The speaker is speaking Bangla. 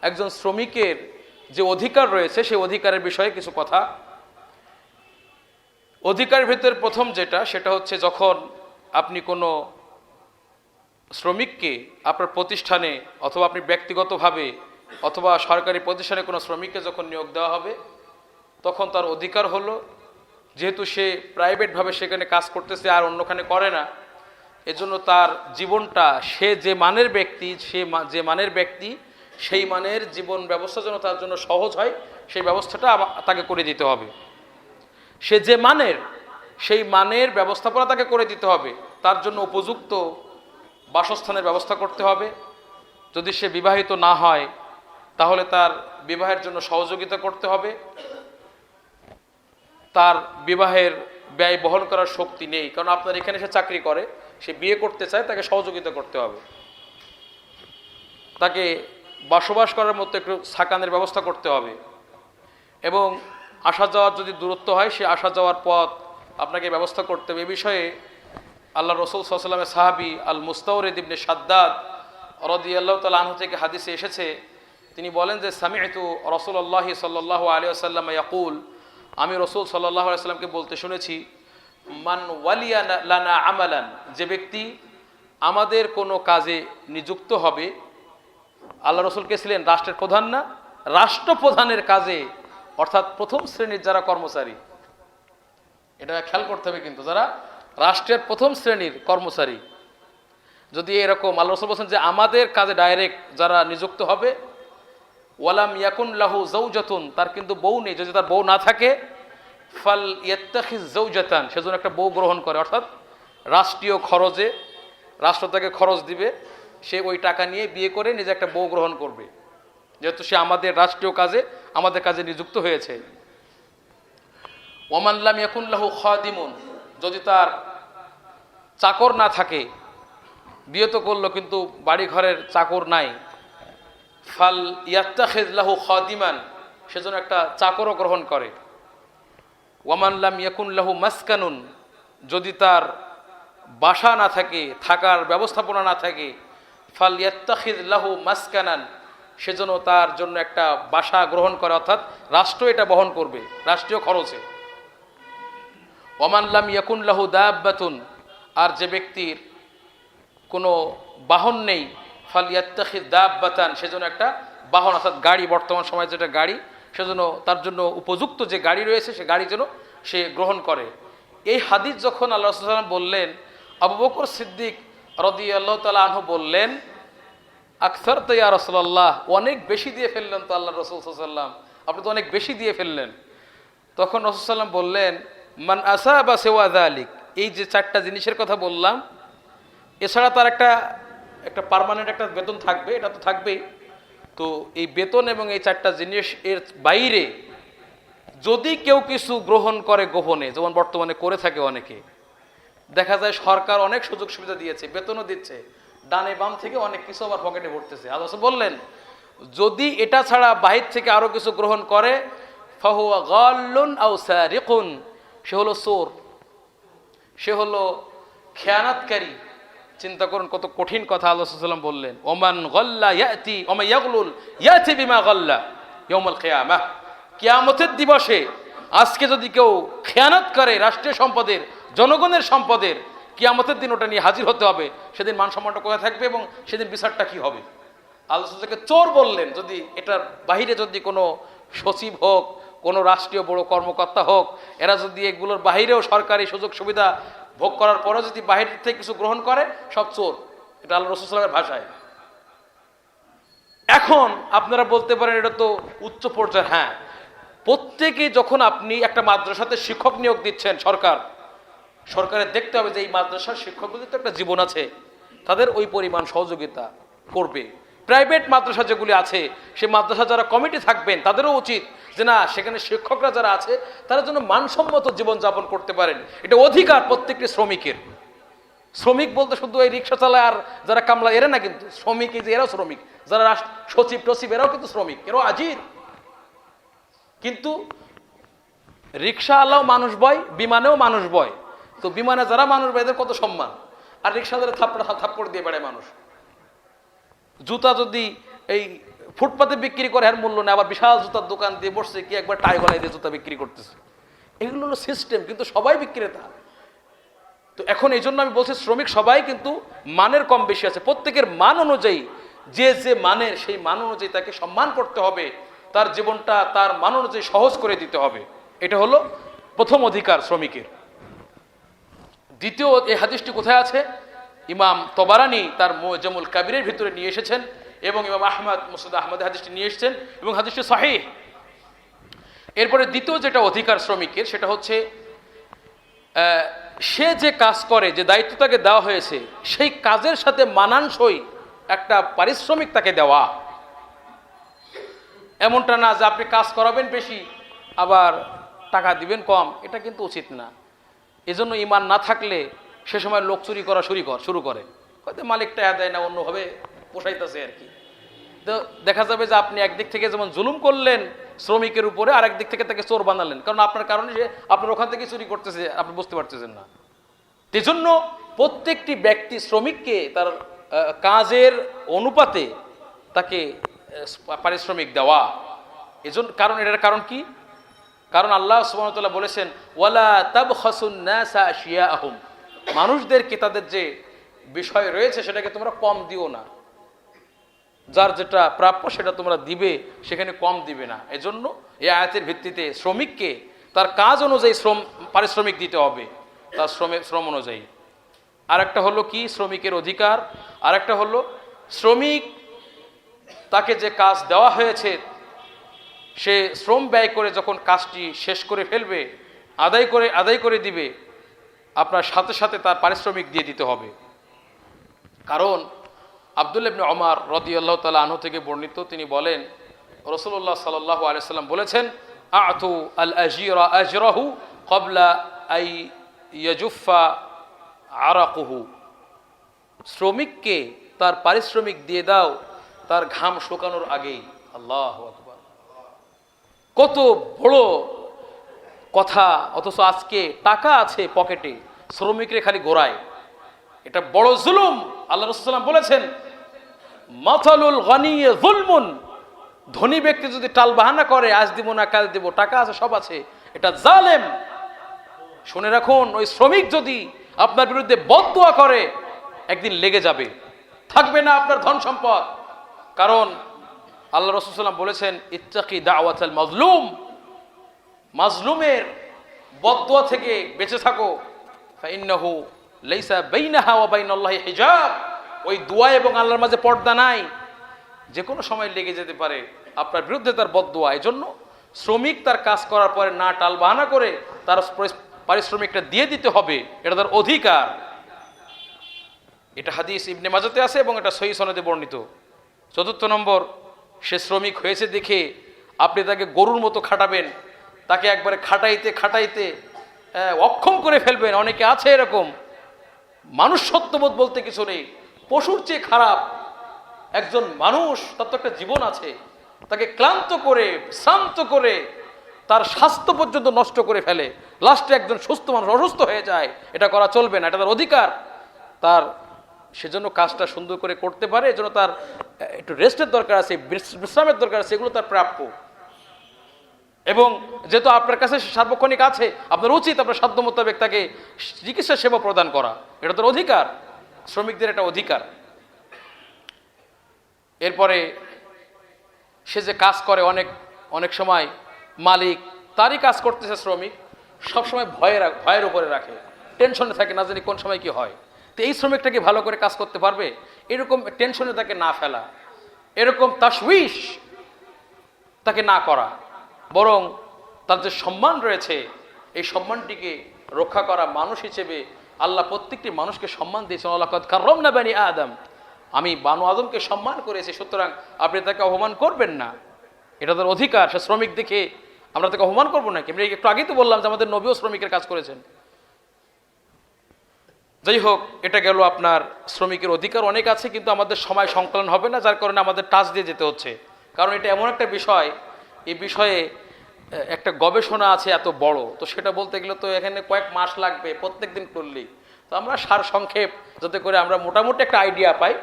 একজন শ্রমিকের যে অধিকার রয়েছে সেই অধিকারের বিষয়ে কিছু কথা। অধিকারের ভিতরে প্রথম যেটা, সেটা হচ্ছে যখন আপনি কোনো শ্রমিককে আপনার প্রতিষ্ঠানে অথবা আপনি ব্যক্তিগতভাবে অথবা সরকারি প্রতিষ্ঠানে কোনো শ্রমিককে যখন নিয়োগ দেওয়া হবে, তখন তার অধিকার হলো, যেহেতু সে প্রাইভেটভাবে সেখানে কাজ করতেছে আর অন্যখানে করে না, এজন্য তার জীবনটা সে যে মানের ব্যক্তি সেই মানের জীবন ব্যবস্থা যেন তার জন্য সহজ হয়, সেই ব্যবস্থাটা তাকে করে দিতে হবে। সে যে মানের, সেই মানের ব্যবস্থাপনা তাকে করে দিতে হবে। তার জন্য উপযুক্ত বাসস্থানের ব্যবস্থা করতে হবে। যদি সে বিবাহিত না হয় তাহলে তার বিবাহের জন্য সহযোগিতা করতে হবে। তার বিবাহের ব্যয় বহন করার শক্তি নেই, কারণ আপনার এখানে সে চাকরি করে, সে বিয়ে করতে চায়, তাকে সহযোগিতা করতে হবে। তাকে বসবাস করার মতো একটু সাকানের ব্যবস্থা করতে হবে। এবং আসা যাওয়ার যদি দূরত্ব হয়, সে আসা যাওয়ার পথ আপনাকে ব্যবস্থা করতে হবে। এ বিষয়ে আল্লাহ রসুল সাল্লাল্লাহু আলাইহি ওয়াসাল্লামের সাহাবী আল মুস্তাওরিদ ইবনে শাদ্দাদ রাদিয়াল্লাহু তাআলা আনহু থেকে হাদিসে এসেছে, তিনি বলেন যে সামি'তু রাসূলুল্লাহি সাল্লাল্লাহু আলাইহি ওয়াসাল্লাম ইয়াকুল, আমি রসুল সাল্লাল্লাহু আলাইহি ওয়াসাল্লামকে বলতে শুনেছি, মান ওয়ালিয়া লানা আমালান, যে ব্যক্তি আমাদের কোনো কাজে নিযুক্ত হবে। আল্লাহ রসুল কে ছিলেন রাষ্ট্রের প্রধান না, রাষ্ট্রপ্রধানের কাজে, অর্থাৎ প্রথম শ্রেণীর যারা কর্মচারী, এটা খেয়াল করতে হবে কিন্তু, যারা রাষ্ট্রের প্রথম শ্রেণীর কর্মচারী, যদি এরকম আল্লাহ রাসূল বলেন যে আমাদের কাজে ডাইরেক্ট যারা নিযুক্ত হবে, ওয়ালাম ইয়াকুন লাহু যাওজাতুন, তার কিন্তু বউ নেই, যদি তার বউ না থাকে, ফাল ইয়াত্তাখিজ যাওজাতান, সেজন্য একটা বউ গ্রহণ করে। অর্থাৎ রাষ্ট্রীয় খরচে, রাষ্ট্র তাকে খরচ দিবে, সে ওই টাকা নিয়ে বিয়ে করে নিজে একটা বউ গ্রহণ করবে, যেহেতু সে আমাদের রাষ্ট্রীয় কাজে, আমাদের কাজে নিযুক্ত হয়েছে। ওমান লাম ইয়াকুন লাহু খাদিমুন, যদি তার চাকর না থাকে, বিয়ে তো করলো কিন্তু বাড়ি ঘরের চাকর নাই, ফাল ইয়াত্তাখিজ লাহু খাদিমান, সেজন্য একটা চাকরও গ্রহণ করে। ওয়ামান লাম ইয়াকুন লাহু মাসকানুন, যদি তার বাসা না থাকে, থাকার ব্যবস্থাপনা না থাকে, ফাল ইয়াত্তাখিজ লাহু মাসকানান, সেজন্য তার জন্য একটা বাসা গ্রহণ করে, অর্থাৎ রাষ্ট্র এটা বহন করবে রাষ্ট্রীয় খরচে। ওয়ামান লাম ইয়াকুন লাহু দাব্বাতুন, আর যে ব্যক্তির কোনো বাহন নেই, ফাল ইয়াত্তাখিজ দাব্বাতান, সেজন্য একটা বাহন, অর্থাৎ গাড়ি, বর্তমান সময়ে যেটা গাড়ি, সেজন্য তার জন্য উপযুক্ত যে গাড়ি রয়েছে সে গাড়ি যেন সে গ্রহণ করে। এই হাদিস যখন আল্লাহ রাসূল সাল্লাল্লাহু আলাইহি ওয়াসাল্লাম বললেন, আবু বকর সিদ্দিক রাদিয়াল্লাহু তাআলা আনহু বললেন, আকসারতা ইয়া রাসূলুল্লাহ, অনেক বেশি দিয়ে ফেললেন তো আল্লাহ রাসূল সাল্লাল্লাহু আলাইহি ওয়াসাল্লাম, আপনি তো অনেক বেশি দিয়ে ফেললেন। তখন রাসূল সাল্লাল্লাহু আলাইহি ওয়াসাল্লাম বললেন, মান আসাবা সিওয়া যালিক, এই যে চারটা জিনিসের কথা বললাম, এছাড়া তার একটা পার্মানেন্ট একটা বেতন থাকবে, এটা তো থাকবেই। তো এই বেতন এবং এই চারটা জিনিস এর বাইরে যদি কেউ কিছু গ্রহণ করে গোপনে, যেমন বর্তমানে করে থাকে অনেকে, দেখা যায় সরকার অনেক সুযোগ সুবিধা দিয়েছে, বেতনও দিচ্ছে, ডানে বাম থেকে অনেক কিছু আবার পকেটে ভরতেছে। আল্লাহ বললেন, যদি এটা ছাড়া বাহির থেকে আরো কিছু গ্রহণ করে, ফাহুয়া গাল্লুন আও সারিকুন, সে হলো চোর, সে হলো খেয়ানাতকারী। চিন্তা করুন কত কঠিন কথা আল্লাহ সাল্লাল্লাহু আলাইহি ওয়াসাল্লাম বললেন, ওমান গাল্লা ইয়াতি ওমা ইয়াগলুল ইয়াতি বিমা গাল্লা ইয়াউমুল কিয়ামাহ, কিয়ামতের দিবসে আজকে যদি কেউ খেয়ানত করে রাষ্ট্রীয় সম্পদের, জনগণের সম্পদের, কিয়ামতের দিন ওটা নিয়ে হাজির হতে হবে। সেদিন মান সম্মানটা কোথায় থাকবে এবং সেদিন বিচারটা কি হবে? আল্লাহ সাল্লাল্লাহু চোর বললেন, যদি এটার বাহিরে যদি কোনো সচিব হোক, কোনো রাষ্ট্রীয় বড় কর্মকর্তা হোক, এরা যদি এগুলোর বাহিরেও সরকারি সুযোগ সুবিধা ভোগ করার পরেও যদি বাহির থেকে কিছু গ্রহণ করে, সব চোর। এটা আল্লাহ রাসূল সাল্লাল্লাহু আলাইহি ওয়াসাল্লামের ভাষায়। এখন আপনারা বলতে পারেন এটা তো উচ্চ পর্যায়ে। হ্যাঁ, প্রত্যেকে যখন আপনি একটা মাদ্রাসাতে শিক্ষক নিয়োগ দিচ্ছেন, সরকারের দেখতে হবে যে এই মাদ্রাসার শিক্ষকদের তো একটা জীবন আছে, তাদের ওই পরিমাণ সহযোগিতা করবে। প্রাইভেট মাদ্রাসা যেগুলি আছে, সে মাদ্রাসা যারা কমিটি থাকবেন তাদেরও উচিত যে না, সেখানে শিক্ষকরা যারা আছে তারা যেন মানসম্মত জীবনযাপন করতে পারেন। এটা অধিকার প্রত্যেকটি শ্রমিকের। শ্রমিক বলতে শুধু এই রিক্সা চালায় আর যারা কামলা এরা না, কিন্তু শ্রমিক, এই যে এরাও শ্রমিক, যারা সচিব টচিব এরাও কিন্তু শ্রমিক, এরাও আজির। কিন্তু রিক্সা আলাও মানুষ বয়, বিমানেও মানুষ বয়। তো বিমানে যারা মানুষ বয় এদের কত সম্মান, আর রিক্সাদের থাপ্পড় দিয়ে বেড়ায় মানুষ। জুতা যদি এই ফুটপাতে বিক্রি করে এর মূল্য নেই, আবার বিশাল জুতার দোকান দিয়ে বসছে, কি একবার টাই গলায় দিয়ে জুতা বিক্রি করতেছে। এগুলো হলো সিস্টেম, কিন্তু সবাই বিক্রেতা। তো এখন এই জন্য আমি বলছি শ্রমিক সবাই কিন্তু মানের কম বেশি আছে, প্রত্যেকের মান অনুযায়ী যে যে মানের সেই মান অনুযায়ী তাকে সম্মান করতে হবে, তার জীবনটা তার মান অনুযায়ী সহজ করে দিতে হবে। এটা হলো প্রথম অধিকার শ্রমিকের। দ্বিতীয় এই হাদিসটি কোথায় আছে? ইমাম তবারানি তার মুজামুল কাবিরের ভিতরে নিয়ে এসেছেন এবং ইমাম আহমদ মুসনাদ আহমদ হাদিসটি নিয়ে এসেছেন এবং হাদিসটি সহিহ। এরপরে দ্বিতীয় যেটা অধিকার শ্রমিকের, সেটা হচ্ছে সে যে কাজ করে, যে দায়িত্ব তাকে দেওয়া হয়েছে, সেই কাজের সাথে মানানসই একটা পারিশ্রমিক তাকে দেওয়া। এমনটা না যে আপনি কাজ করাবেন বেশি আবার টাকা দিবেন কম, এটা কিন্তু উচিত না। এজন্য ইমান না থাকলে সে সময় লোক চুরি করা শুরু করে, হয়তো মালিক টাকা দেয় না, অন্যভাবে পোষাইতেছে আর কি। তো দেখা যাবে যে আপনি একদিক থেকে যেমন জুলুম করলেন শ্রমিকের উপরে, আর একদিক থেকে তাকে চোর বানালেন, কারণ আপনার কারণে সে আপনার ওখান থেকে চুরি করতেছে, আপনি বুঝতে পারতেছেন না। এজন্য প্রত্যেকটি ব্যক্তি শ্রমিককে তার কাজের অনুপাতে তাকে পারিশ্রমিক দেওয়া। এজন্য এটার কারণ কি? কারণ আল্লাহ সুবহানাহু ওয়া তাআলা বলেছেন, ওয়ালা তাবখাসুন নাসা আশিয়াআহুম, মানুষদেরকে তাদের যে বিষয় রয়েছে সেটাকে তোমরা কম দিও না, যার যেটা প্রাপ্য সেটা তোমরা দিবে, সেখানে কম দিবে না। এজন্য এই আয়াতের ভিত্তিতে শ্রমিককে তার কাজ অনুযায়ী পারিশ্রমিক দিতে হবে, তার শ্রম অনুযায়ী। আরেকটা হলো কি শ্রমিকের অধিকার, আরেকটা হলো শ্রমিক তাকে যে কাজ দেওয়া হয়েছে সে শ্রম ব্যয় করে যখন কাজটি শেষ করে ফেলবে, আদায় করে দিবে, আপনার সাথে সাথে তার পারিশ্রমিক দিয়ে দিতে হবে। কারণ আব্দুল্লাহ ইবনে ওমর রাদিয়াল্লাহু তাআলা আনহু থেকে বর্ণিত, তিনি বলেন রাসূলুল্লাহ সাল্লাল্লাহু আলাইহি ওয়াসাল্লাম বলেছেন, আ'তু আল আজীরা আজরাহু ক্বাবলা আই ইয়াজুফা আরাকুহু, শ্রমিককে তার পারিশ্রমিক দিয়ে দাও তার ঘাম শুকানোর আগেই। আল্লাহু আকবার, কত বড় কথা! অথচ আজকে টাকা আছে পকেটে, শ্রমিকরে খালি ঘোরায়, এটা বড় জুলুম। আল্লাহ রাসূল সাল্লাল্লাহু আলাইহি ওয়াসাল্লাম বলেছেন, মাতালুল গানি যুলমুন, ধনী ব্যক্তি যদি টাল বাহানা করে আজ দিব না কাল দিব, টাকা আছে সব আছে, এটা জালেম। শুনে রাখুন, ওই শ্রমিক যদি আপনার বিরুদ্ধে বদদুয়া করে একদিন লেগে যাবে, থাকবে না আপনার ধন সম্পদ। কারণ আল্লাহ রাসূল সাল্লাল্লাহু আলাইহি ওয়াসাল্লাম বলেছেন, ইত্তাকি দাওয়াতাল মাজলুম, মাজলুমের বদদুয়া থেকে বেঁচে থাকো, ফাইন্নাহু লাইসা বাইনাহা ওয়া বাইনাল্লাহি হিজাব, ওই দোয়া এবং আল্লাহর মাঝে পর্দা নাই, যে কোনো সময় লেগে যেতে পারে আপনার বিরুদ্ধে তার বদদোয়া। এই জন্য শ্রমিক তার কাজ করার পরে না টাল বাহানা করে তার পারিশ্রমিকটা দিয়ে দিতে হবে, এটা তার অধিকার। এটা হাদিস ইবনে মাজাতে আছে এবং এটা সহিহ সনদে বর্ণিত। চতুর্থ নম্বর, সে শ্রমিক হয়েছে দেখে আপনি তাকে গরুর মতো খাটাবেন, তাকে একবারে খাটাইতে অক্ষম করে ফেলবেন। অনেকে আছে এরকম, মানুষ সত্যবোধ বলতে কিছু নেই, পশুর চেয়ে খারাপ একজন মানুষ, তার তো একটা জীবন আছে, তাকে ক্লান্ত করে শ্রান্ত করে তার স্বাস্থ্য পর্যন্ত নষ্ট করে ফেলে, লাস্টে একজন সুস্থ মানুষ অসুস্থ হয়ে যায়। এটা করা চলবে না, এটা তার অধিকার। তার সেজন্য কাজটা সুন্দর করে করতে পারে, এজন্য তার একটু রেস্টের দরকার আছে, বিশ্রামের দরকার আছে, এগুলো তার প্রাপ্য। এবং যেহেতু আপনার কাছে সার্বক্ষণিক আছে, আপনার উচিত আপনার সাধ্য মোতাবেক তাকে চিকিৎসা সেবা প্রদান করা, এটা তার অধিকার, শ্রমিকদের একটা অধিকার। এরপরে সে যে কাজ করে, অনেক সময় মালিক তারই কাজ করতেছে, শ্রমিক সবসময় ভয়ের উপরে রাখে, টেনশনে থাকে, না জানি কোন সময় কি হয়। তো এই শ্রমিকটাকে ভালো করে কাজ করতে পারবে, এরকম টেনশনে তাকে না ফেলা, এরকম তাশউইশ তাকে না করা, বরং তার যে সম্মান রয়েছে এই সম্মানটিকে রক্ষা করা। মানুষ হিসেবে আল্লাহ প্রত্যেকটি মানুষকে সম্মান দিয়েছেন, ওয়ালাকাদ কাররামনা বানি আদম, আমি বানু আদমকে সম্মান করেছি, সুতরাং আপনি তাকে অপমান করবেন না, এটা তার অধিকার। সে শ্রমিক দেখে আমরা তাকে অপমান করবো নাকি? আমি একটু আগেই তো বললাম যে আমাদের নবীও শ্রমিকের কাজ করেছেন। যাই হোক, এটা গেল আপনার শ্রমিকের অধিকার। অনেক আছে কিন্তু আমাদের সময় সংকলন হবে না, যার কারণে আমাদের টাচ দিয়ে যেতে হচ্ছে। কারণ এটা এমন একটা বিষয়, এই বিষয়ে একটা গবেষণা আছে এত বড়, তো সেটা বলতে গেলে তো এখানে কয়েক মাস লাগবে প্রত্যেক দিন করলেই। তো আমরা সার সংক্ষেপ যাতে করে আমরা মোটামুটি একটা আইডিয়া পাই।